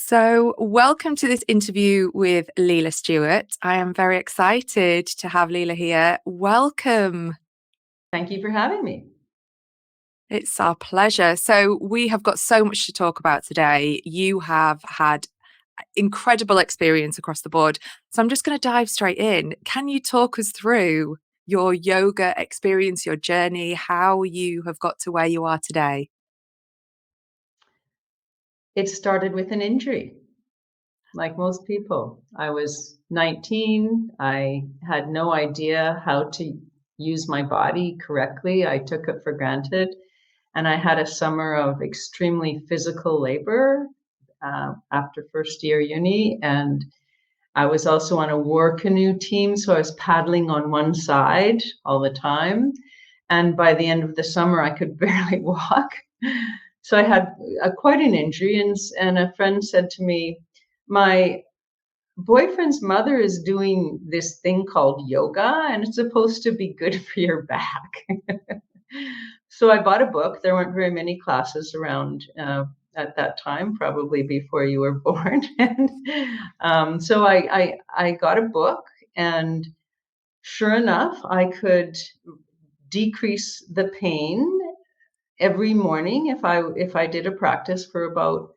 So, welcome to this interview with Leila Stuart. I am very excited to have Leila here. Welcome. Thank you for having me. It's our pleasure. So, we have got so much to talk about today. You have had incredible experience across the board. So, I'm just going to dive straight in. Can you talk us through your yoga experience, your journey, how you have got to where you are today? It started with an injury, like most people. I was 19. I had no idea how to use my body correctly. I took it for granted. And I had a summer of extremely physical labor after first year uni. And I was also on a war canoe team. So I was paddling on one side all the time. And by the end of the summer, I could barely walk. So I had quite an injury, and a friend said to me, my boyfriend's mother is doing this thing called yoga, and it's supposed to be good for your back. So I bought a book. There weren't very many classes around at that time, probably before you were born. And so I got a book, and sure enough, I could decrease the pain every morning. If I did a practice for about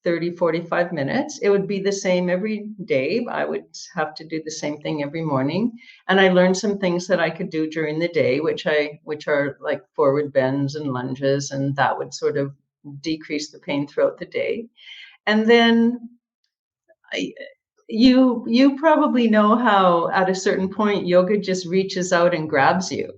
30-45 minutes, it would be the same every day. I would have to do the same thing every morning. And I learned some things that I could do during the day, which are like forward bends and lunges, and that would sort of decrease the pain throughout the day. And then you probably know how at a certain point yoga just reaches out and grabs you.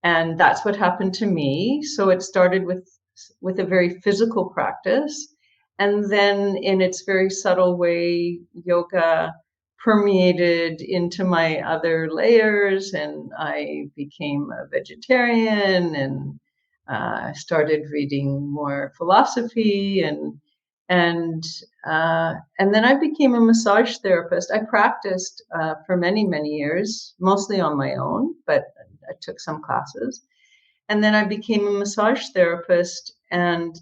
And that's what happened to me. So it started with a very physical practice. And then in its very subtle way, yoga permeated into my other layers, and I became a vegetarian and started reading more philosophy, and then I became a massage therapist. I practiced for many years, mostly on my own, but I took some classes. And then I became a massage therapist and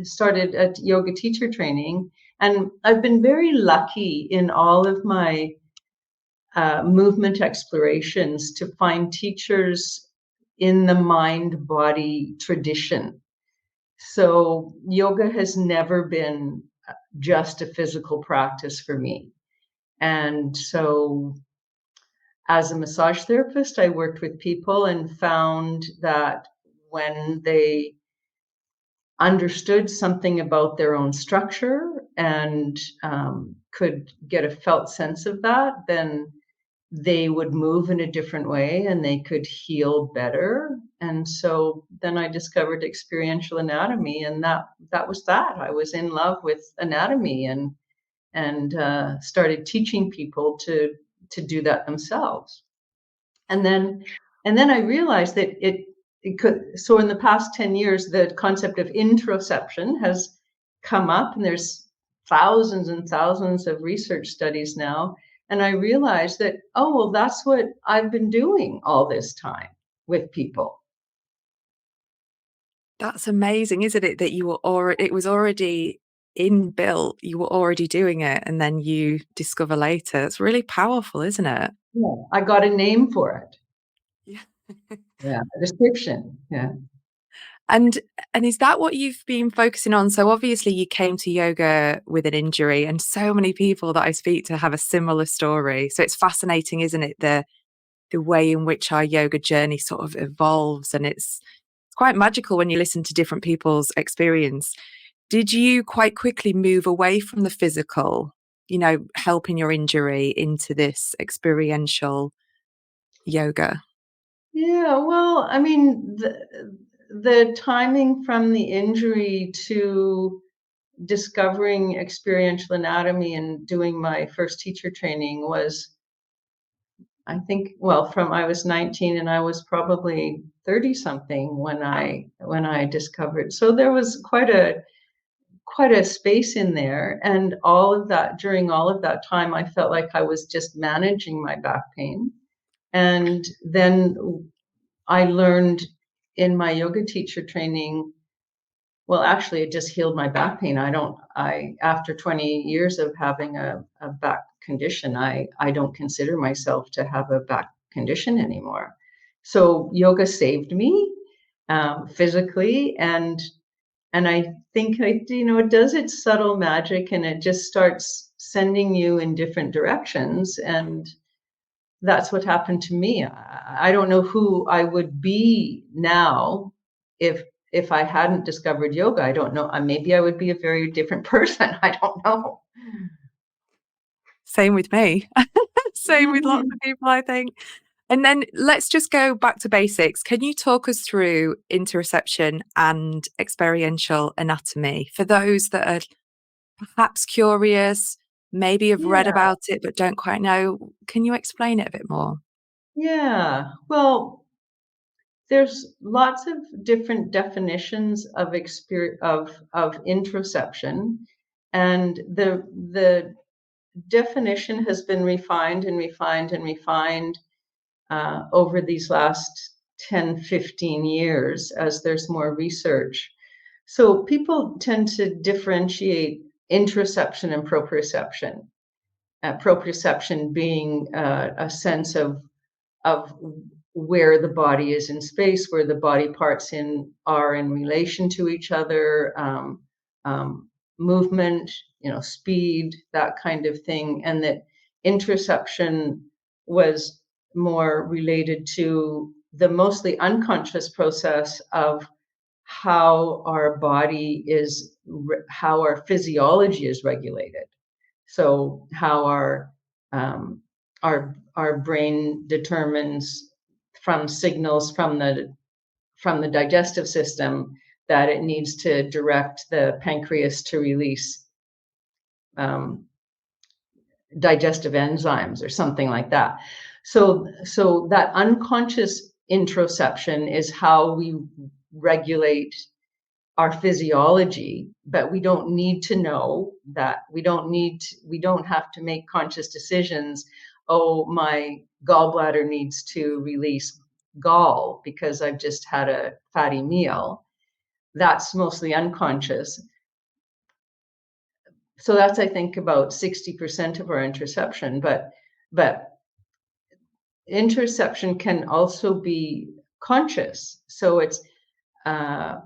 started a yoga teacher training. And I've been very lucky in all of my movement explorations to find teachers in the mind body tradition. So yoga has never been just a physical practice for me. And so as a massage therapist, I worked with people and found that when they understood something about their own structure and could get a felt sense of that, then they would move in a different way and they could heal better. And so then I discovered experiential anatomy, and that was that. I was in love with anatomy and started teaching people to do that themselves. And then I realized that it could. So in the past 10 years, the concept of interoception has come up, and there's thousands and thousands of research studies now. And I realized that, oh, well, that's what I've been doing all this time with people. That's amazing, isn't it? That you were already, it was already inbuilt, you were already doing it, and then you discover later. It's really powerful, isn't it? Yeah, I got a name for it. Yeah. Yeah, a description. Yeah. And is that what you've been focusing on? So obviously you came to yoga with an injury, and so many people that I speak to have a similar story. So it's fascinating, isn't it? The way in which our yoga journey sort of evolves, and it's quite magical when you listen to different people's experience. Did you quite quickly move away from the physical, helping your injury into this experiential yoga? Yeah, well, I mean, the timing from the injury to discovering experiential anatomy and doing my first teacher training was, I think, well, from I was 19 and I was probably 30 something when I discovered. So there was quite a space in there, and all of that, during all of that time, I felt like I was just managing my back pain. And then I learned in my yoga teacher training well, actually, it just healed my back pain. After 20 years of having a back condition, I don't consider myself to have a back condition anymore. So yoga saved me physically, and I think it does its subtle magic, and it just starts sending you in different directions. And that's what happened to me. I don't know who I would be now if I hadn't discovered yoga. I don't know. Maybe I would be a very different person. I don't know. Same with me. Same with lots of people, I think. And then let's just go back to basics. Can you talk us through interoception and experiential anatomy for those that are perhaps curious, maybe have read Yeah, about it but don't quite know? Can you explain it a bit more? yeah. Well, there's lots of different definitions of interoception, and the definition has been refined and refined and refined over these last 10, 15 years as there's more research. So people tend to differentiate interoception and proprioception. Proprioception being a sense of where the body is in space, where the body parts are in relation to each other, um, movement, speed, that kind of thing, and that interoception was more related to the mostly unconscious process of how our body is, how our physiology is regulated. So how our brain determines from signals from the digestive system that it needs to direct the pancreas to release digestive enzymes or something like that. So that unconscious interoception is how we regulate our physiology, but we don't need to know that. We don't have to make conscious decisions. Oh, my gallbladder needs to release gall because I've just had a fatty meal. That's mostly unconscious. So that's, I think, about 60% of our interoception, but interoception can also be conscious. So it's a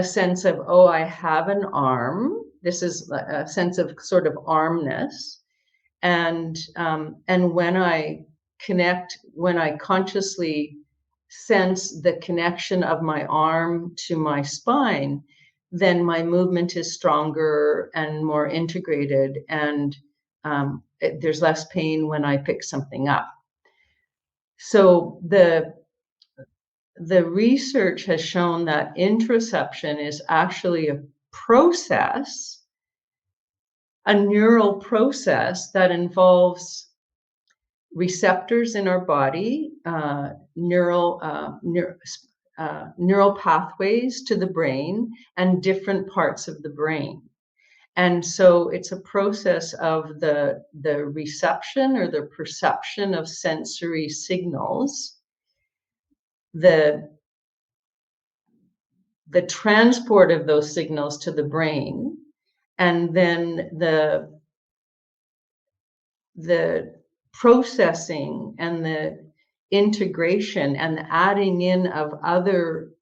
sense of, oh, I have an arm. This is a sense of sort of armness. And when I connect, when I consciously sense the connection of my arm to my spine, then my movement is stronger and more integrated, and there's less pain when I pick something up. So the research has shown that interoception is actually a process, a neural process that involves receptors in our body, neural pathways to the brain, and different parts of the brain. And so it's a process of the reception or the perception of sensory signals, the transport of those signals to the brain, and then the processing and the integration and the adding in of other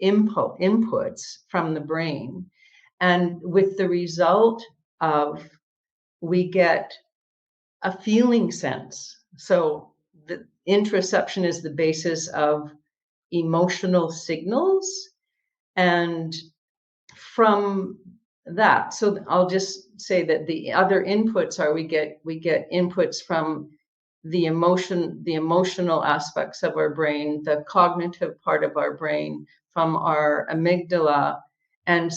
inputs from the brain. And with the result of, we get a feeling sense. So the interoception is the basis of emotional signals. And from that, so I'll just say that the other inputs are, we get inputs from the emotional aspects of our brain, the cognitive part of our brain, from our amygdala, and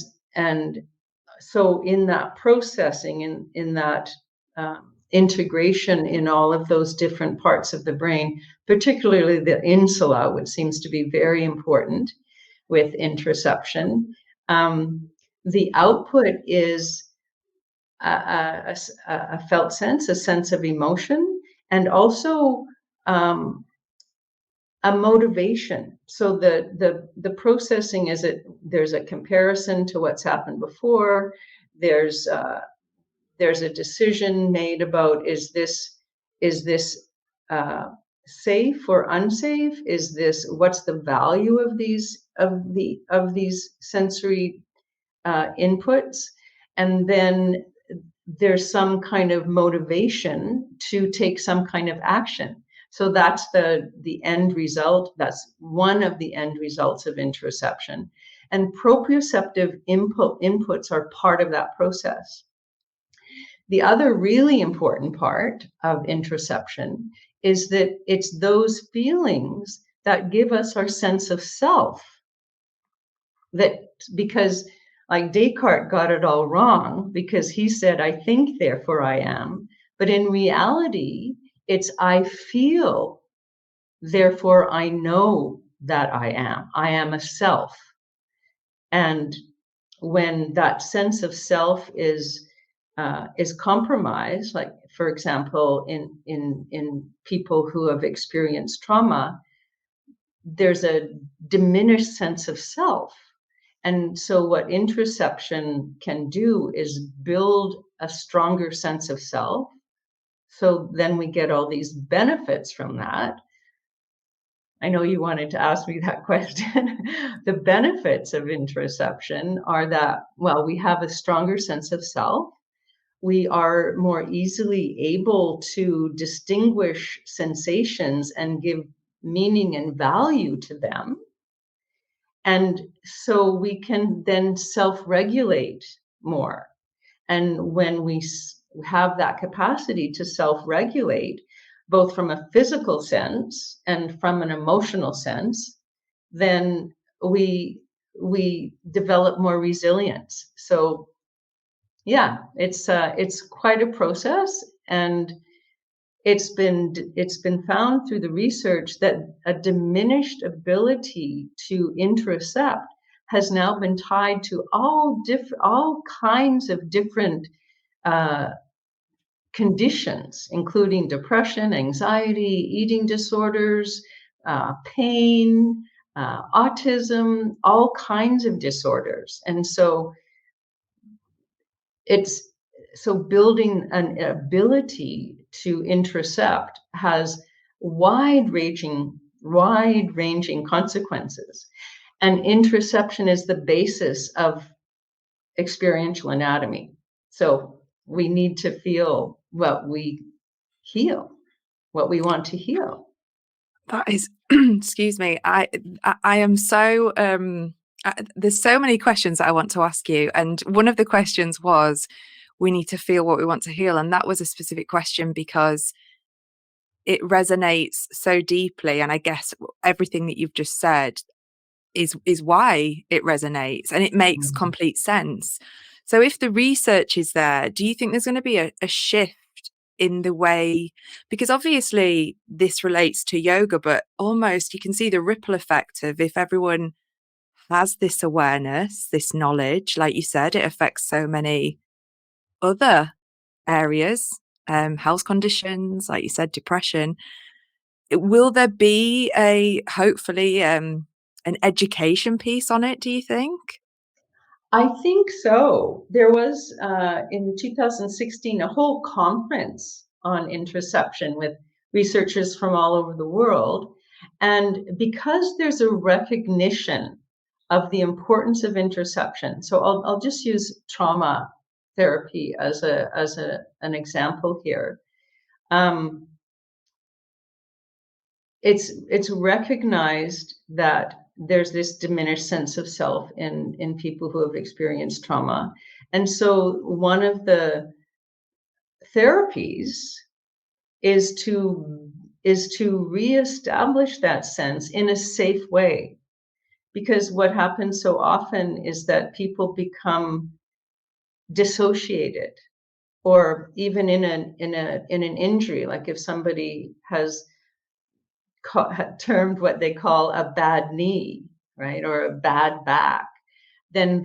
so in that processing, in that integration in all of those different parts of the brain, particularly the insula, which seems to be very important with interoception, the output is a felt sense, a sense of emotion, and also a motivation. So the processing is there's a comparison to what's happened before. There's a decision made about, is this safe or unsafe? Is this, what's the value of these sensory inputs? And then there's some kind of motivation to take some kind of action. So that's the end result. That's one of the end results of interoception. And proprioceptive inputs are part of that process. The other really important part of interoception is that it's those feelings that give us our sense of self. That, because like Descartes got it all wrong, because he said, I think, therefore I am. But in reality, it's I feel, therefore I know that I am. I am a self. And when that sense of self is compromised, like for example, in people who have experienced trauma, there's a diminished sense of self. And so what interoception can do is build a stronger sense of self. So then we get all these benefits from that. I know you wanted to ask me that question. The benefits of interoception are that, well, we have a stronger sense of self. We are more easily able to distinguish sensations and give meaning and value to them. And so we can then self-regulate more. And when we have that capacity to self-regulate, both from a physical sense and from an emotional sense, then we develop more resilience. So yeah, it's quite a process, and it's been found through the research that a diminished ability to interocept has now been tied to all kinds of different conditions, including depression, anxiety, eating disorders, pain, autism, all kinds of disorders. And so building an ability to interocept has wide-ranging consequences. And interoception is the basis of experiential anatomy. So we need to feel what we want to heal. That is, excuse me. I am so there's so many questions that I want to ask you, and one of the questions was, we need to feel what we want to heal, and that was a specific question because it resonates so deeply, and I guess everything that you've just said is why it resonates, and it makes complete sense. So if the research is there, do you think there's going to be a shift in the way, because obviously this relates to yoga, but almost you can see the ripple effect of, if everyone has this awareness, this knowledge, like you said, it affects so many other areas, health conditions, like you said, depression. Will there be hopefully an education piece on it, do you think? I think so. There was in 2016 a whole conference on interoception with researchers from all over the world. And because there's a recognition of the importance of interoception, so I'll just use trauma therapy as an example here. It's recognized that there's this diminished sense of self in people who have experienced trauma. And so one of the therapies is to reestablish that sense in a safe way. Because what happens so often is that people become dissociated, or even in an injury, like if somebody has termed what they call a bad knee, right, or a bad back, then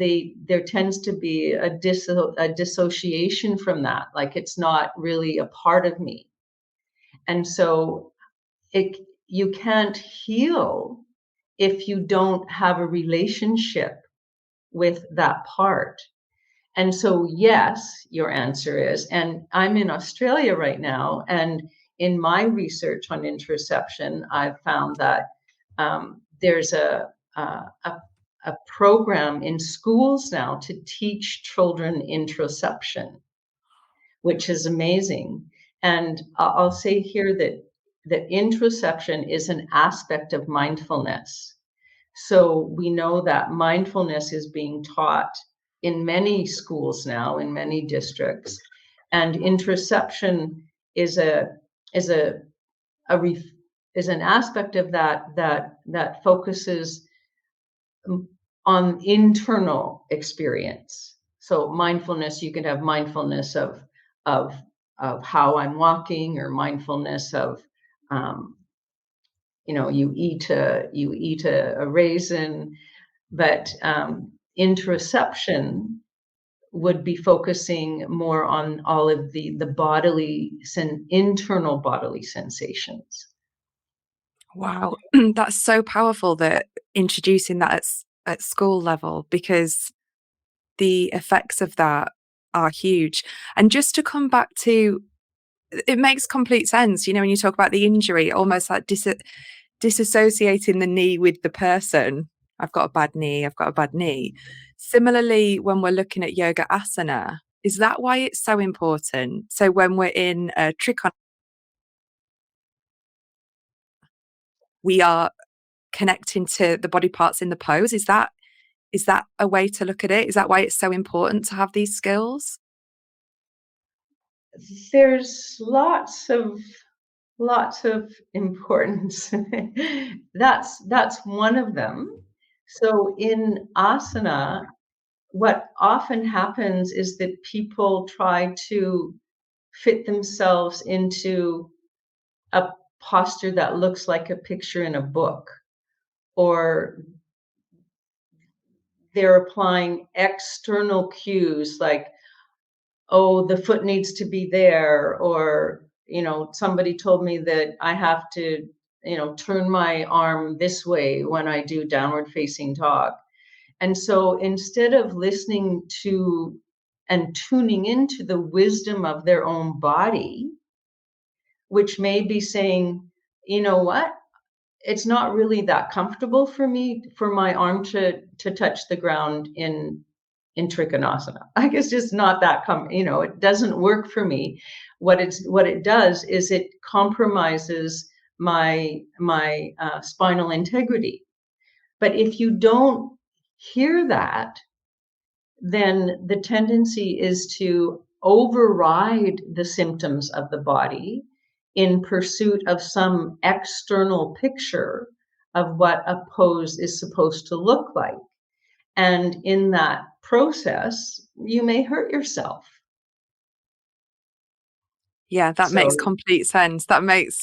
there tends to be a dissociation from that, like it's not really a part of me. And so you can't heal if you don't have a relationship with that part. And so, yes, your answer is, and I'm in Australia right now, and in my research on interoception, I've found that there's a program in schools now to teach children interoception, which is amazing. And I'll say here that interoception is an aspect of mindfulness. So we know that mindfulness is being taught in many schools now, in many districts, and interoception is a is a, a ref, is an aspect of that focuses on internal experience. So mindfulness, you can have mindfulness of of how I'm walking, or mindfulness of you eat a raisin, but interoception would be focusing more on all of the bodily internal bodily sensations. Wow, that's so powerful that introducing that at school level, because the effects of that are huge. And just to come back to, it makes complete sense, when you talk about the injury, almost like disassociating the knee with the person. I've got a bad knee, I've got a bad knee. Similarly, when we're looking at yoga asana, is that why it's so important? So when we're in a trikonasana, we are connecting to the body parts in the pose. Is that a way to look at it? Is that why it's so important to have these skills? There's lots of importance. That's one of them. So in asana, what often happens is that people try to fit themselves into a posture that looks like a picture in a book, or they're applying external cues like, oh, the foot needs to be there, or somebody told me that I have to turn my arm this way when I do downward facing dog. And so instead of listening to and tuning into the wisdom of their own body, which may be saying, you know what, it's not really that comfortable for me for my arm to touch the ground in trikonasana. Like, it's just not that it doesn't work for me. What it does is it compromises my spinal integrity. But if you don't hear that, then the tendency is to override the symptoms of the body in pursuit of some external picture of what a pose is supposed to look like. And in that process, you may hurt yourself. Yeah, that makes So, complete sense.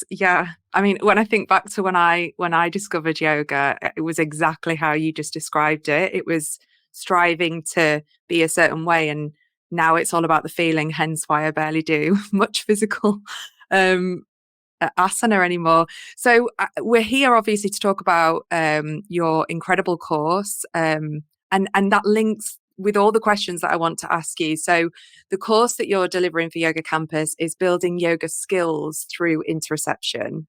Yeah. I mean, when I think back to when I discovered yoga, it was exactly how you just described it. It was striving to be a certain way, and now it's all about the feeling, hence why I barely do much physical um asana anymore. So we're here obviously to talk about your incredible course, and that links with all the questions that I want to ask you. So the course that you're delivering for Yogacampus is building yoga skills through interoception.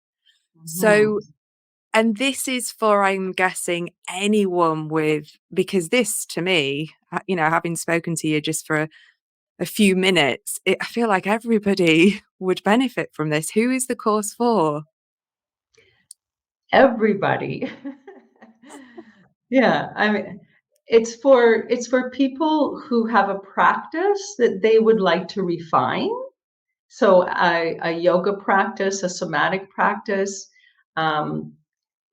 mhm. So, and this is for, I'm guessing, anyone because this to me, having spoken to you just for a few minutes, I feel like everybody would benefit from this. Who is the course for? Everybody. Yeah, I mean, it's for people who have a practice that they would like to refine. So a yoga practice, a somatic practice, um,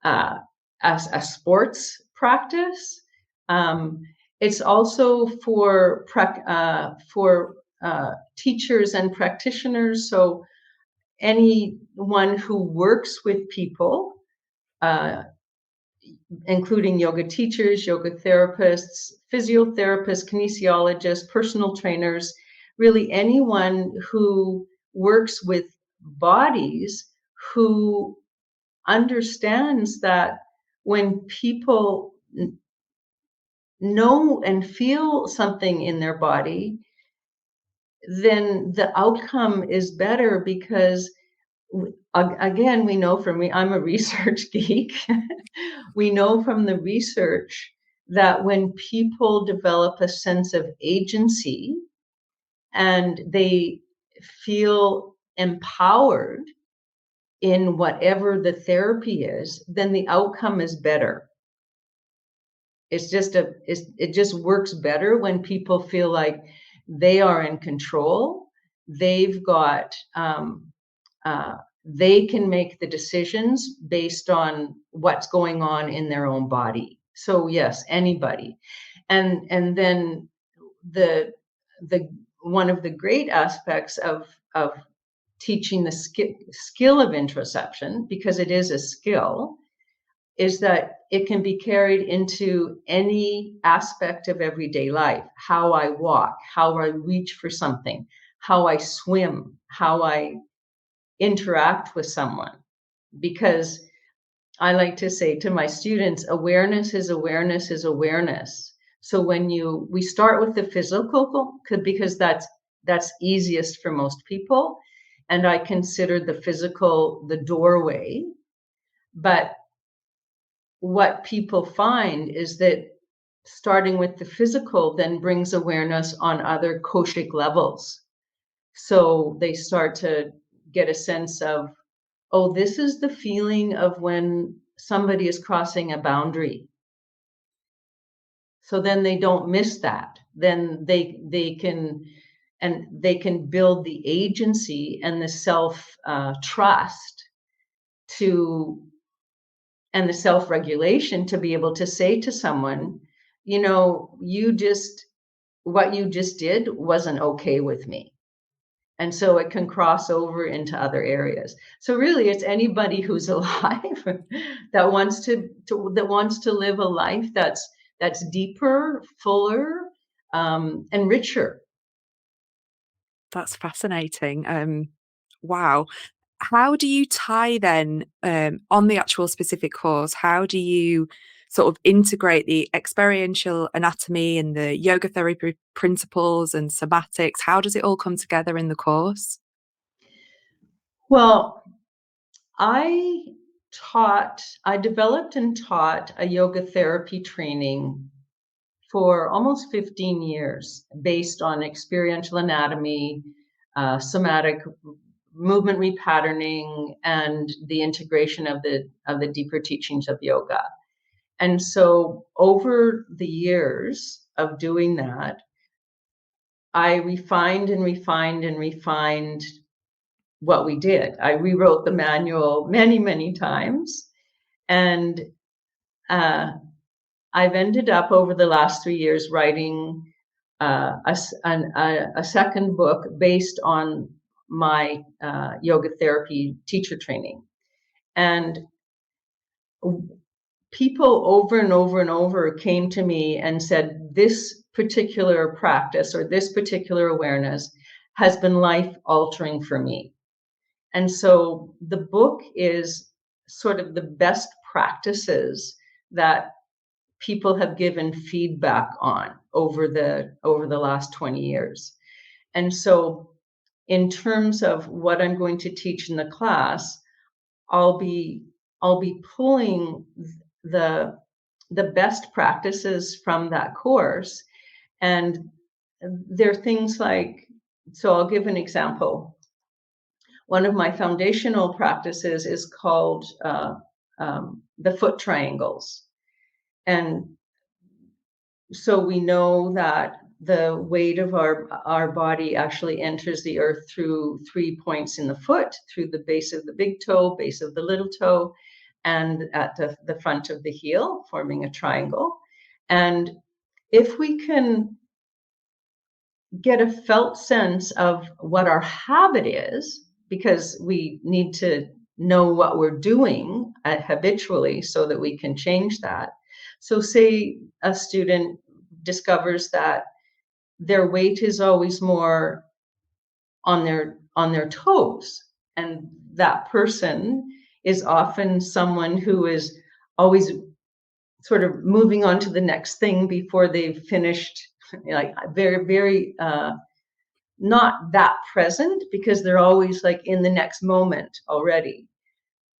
uh, a sports practice. Um, it's also for teachers and practitioners. So anyone who works with people, uh, including yoga teachers, yoga therapists, physiotherapists, kinesiologists, personal trainers, really anyone who works with bodies who understands that when people know and feel something in their body, then the outcome is better because again, we know from me, I'm a research geek. We know from the research that when people develop a sense of agency and they feel empowered in whatever the therapy is, then the outcome is better. It just works better when people feel like they are in control. They've got they can make the decisions based on what's going on in their own body. So yes, anybody. And then the one of the great aspects of teaching the skill of interoception, because it is a skill, is that it can be carried into any aspect of everyday life. How I walk, how I reach for something, how I swim, how I interact with someone. Because I like to say to my students, awareness is awareness is awareness. So when we start with the physical, because that's easiest for most people, and I consider the physical the doorway. But what people find is that starting with the physical then brings awareness on other koshic levels. So they start to get a sense of, oh, this is the feeling of when somebody is crossing a boundary. So then they don't miss that. Then they can build the agency and the self trust to and the self-regulation to be able to say to someone, you know, what you just did wasn't okay with me. And so it can cross over into other areas. So really it's anybody who's alive that wants to live a life that's deeper, fuller, and richer. That's fascinating. Wow. How do you tie then on the actual specific course? How do you sort of integrate the experiential anatomy and the yoga therapy principles and somatics? How does it all come together in the course? Well, I developed and taught a yoga therapy training for almost 15 years based on experiential anatomy, somatic movement repatterning, and the integration of the deeper teachings of yoga. And so over the years of doing that, I refined and refined and refined what we did. I rewrote the manual many, many times. And I've ended up over the last 3 years writing a second book based on my yoga therapy teacher training. And people over and over and over came to me and said, this particular practice or this particular awareness has been life altering for me. And so the book is sort of the best practices that people have given feedback on over the last 20 years. And so in terms of what I'm going to teach in the class, I'll be pulling the best practices from that course. And there are things like, so I'll give an example. One of my foundational practices is called the foot triangles. And so we know that the weight of our body actually enters the earth through 3 points in the foot, through the base of the big toe, base of the little toe, and at the front of the heel, forming a triangle. And if we can get a felt sense of what our habit is, because we need to know what we're doing habitually so that we can change that. So say a student discovers that their weight is always more on their toes, and that person is often someone who is always sort of moving on to the next thing before they've finished, like very, very not that present, because they're always like in the next moment already.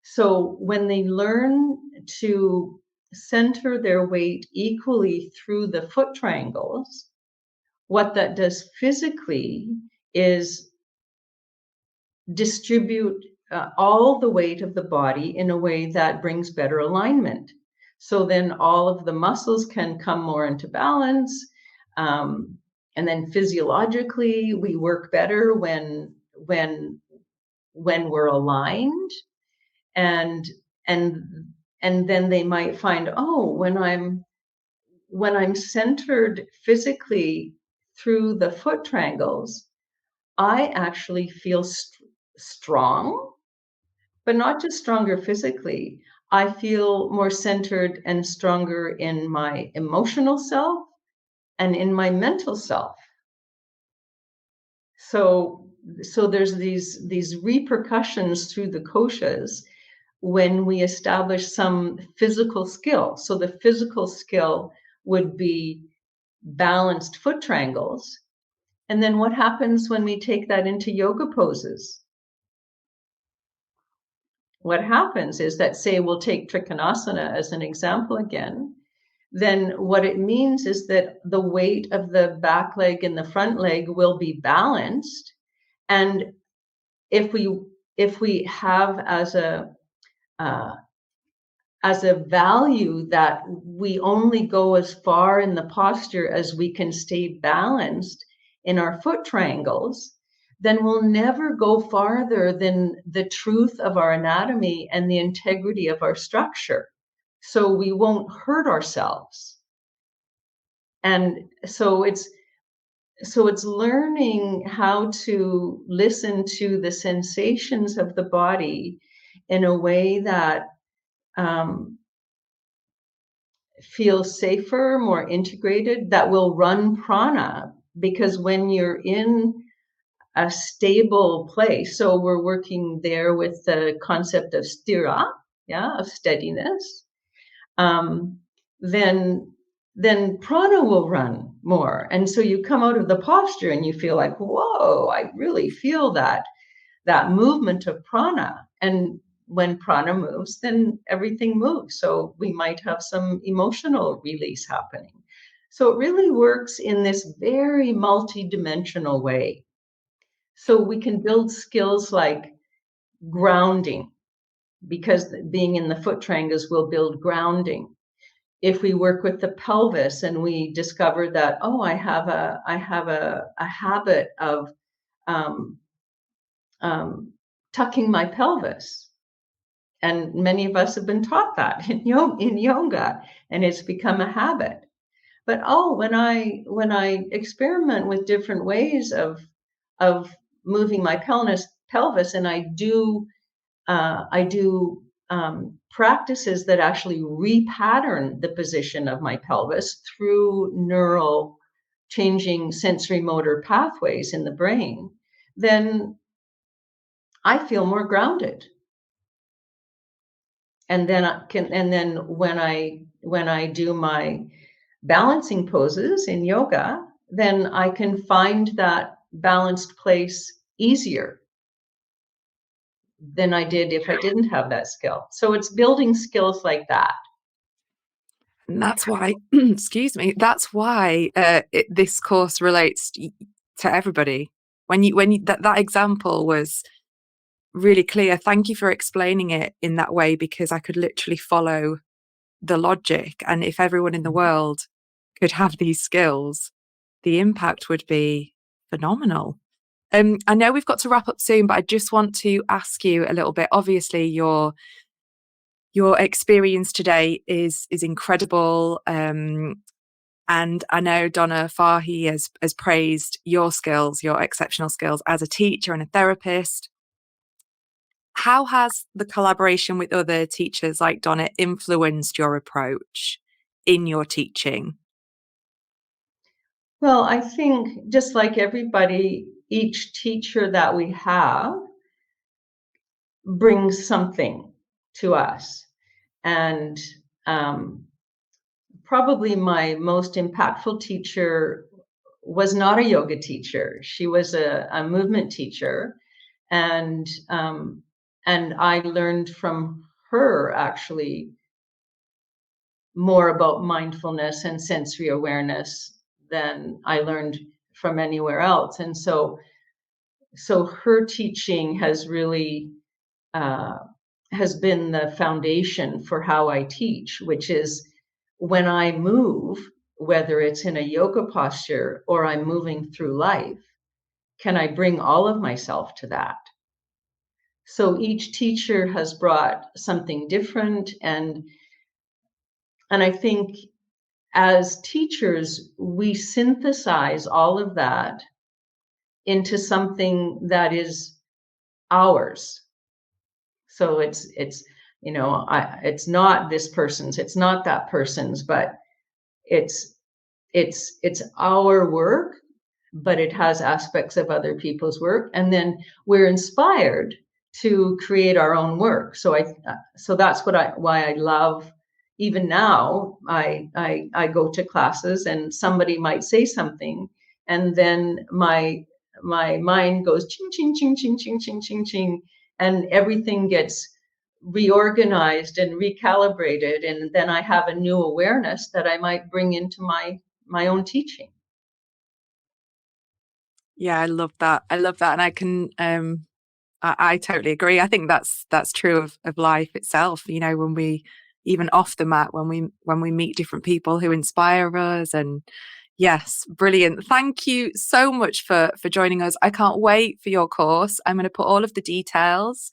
So when they learn to center their weight equally through the foot triangles, what that does physically is distribute all the weight of the body in a way that brings better alignment. So then all of the muscles can come more into balance. And then physiologically, we work better when we're aligned. And and and then they might find, oh, when I'm centered physically through the foot triangles, I actually feel strong, but not just stronger physically. I feel more centered and stronger in my emotional self and in my mental self. So there's these repercussions through the koshas when we establish some physical skill. So the physical skill would be balanced foot triangles. And then what happens when we take that into yoga poses? What happens is that, say, we'll take Trikonasana as an example again. Then what it means is that the weight of the back leg and the front leg will be balanced. And if we have as a value that we only go as far in the posture as we can stay balanced in our foot triangles, then we'll never go farther than the truth of our anatomy and the integrity of our structure. So we won't hurt ourselves. And so it's learning how to listen to the sensations of the body in a way that um, feel safer, more integrated, that will run prana. Because when you're in a stable place, so we're working there with the concept of stira, yeah, of steadiness, um, then prana will run more. And so you come out of the posture and you feel like, whoa, I really feel that movement of prana. And when prana moves, then everything moves. So we might have some emotional release happening. So it really works in this very multidimensional way. So we can build skills like grounding, because being in the foot triangles will build grounding. If we work with the pelvis and we discover that, oh, I have a habit of um, tucking my pelvis. And many of us have been taught that in yoga, and it's become a habit. But when I experiment with different ways of moving my pelvis, and I do practices that actually repattern the position of my pelvis through neural changing sensory motor pathways in the brain, then I feel more grounded. And then when I do my balancing poses in yoga, then I can find that balanced place easier than I did if I didn't have that skill. So it's building skills like that. And that's why, excuse me, that's why this course relates to everybody. When you that example was really clear. Thank you for explaining it in that way, because I could literally follow the logic. And if everyone in the world could have these skills, the impact would be phenomenal. I know we've got to wrap up soon, but I just want to ask you a little bit. Obviously, your experience today is incredible. And I know Donna Farhi has praised your skills, your exceptional skills as a teacher and a therapist. How has the collaboration with other teachers like Donna influenced your approach in your teaching? Well, I think just like everybody, each teacher that we have brings something. to us. And probably my most impactful teacher was not a yoga teacher. She was a movement teacher, and I learned from her actually more about mindfulness and sensory awareness than I learned from anywhere else. And so her teaching has really uh, has been the foundation for how I teach, which is when I move, whether it's in a yoga posture or I'm moving through life, can I bring all of myself to that? So each teacher has brought something different, and I think as teachers, we synthesize all of that into something that is ours. So it's it's not this person's, it's not that person's, but it's it's our work, but it has aspects of other people's work, and then we're inspired to create our own work. So that's why I love, even now I go to classes and somebody might say something, and then my mind goes ching ching ching ching ching ching ching ching, and everything gets reorganized and recalibrated, and then I have a new awareness that I might bring into my own teaching. Yeah, I love that. I love that. And I can I totally agree. I think that's true of life itself. You know, when we, even off the mat, when we meet different people who inspire us. And yes, brilliant. Thank you so much for joining us. I can't wait for your course. I'm going to put all of the details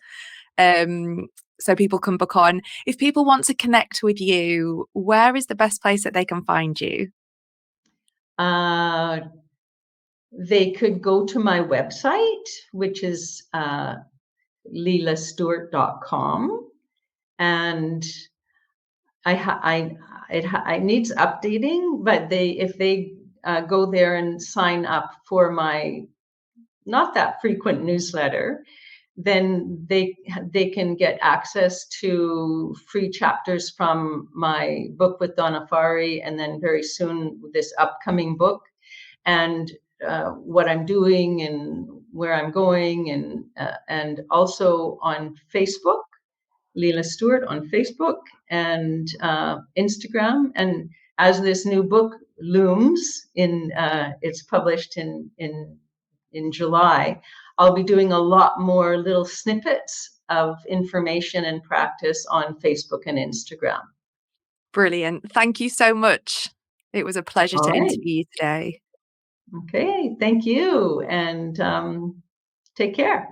um so people can book on. If people want to connect with you, where is the best place that they can find you? They could go to my website, which is leilastuart.com, and it needs updating, but if they go there and sign up for my not that frequent newsletter, then they can get access to free chapters from my book with Donna Fari, and then very soon this upcoming book, and what I'm doing and where I'm going, and also on Facebook, Leila Stuart on Facebook and Instagram. And as this new book looms in, it's published in July, I'll be doing a lot more little snippets of information and practice on Facebook and Instagram. Brilliant. Thank you so much. It was a pleasure All to right. interview you today. Okay. Thank you. And take care.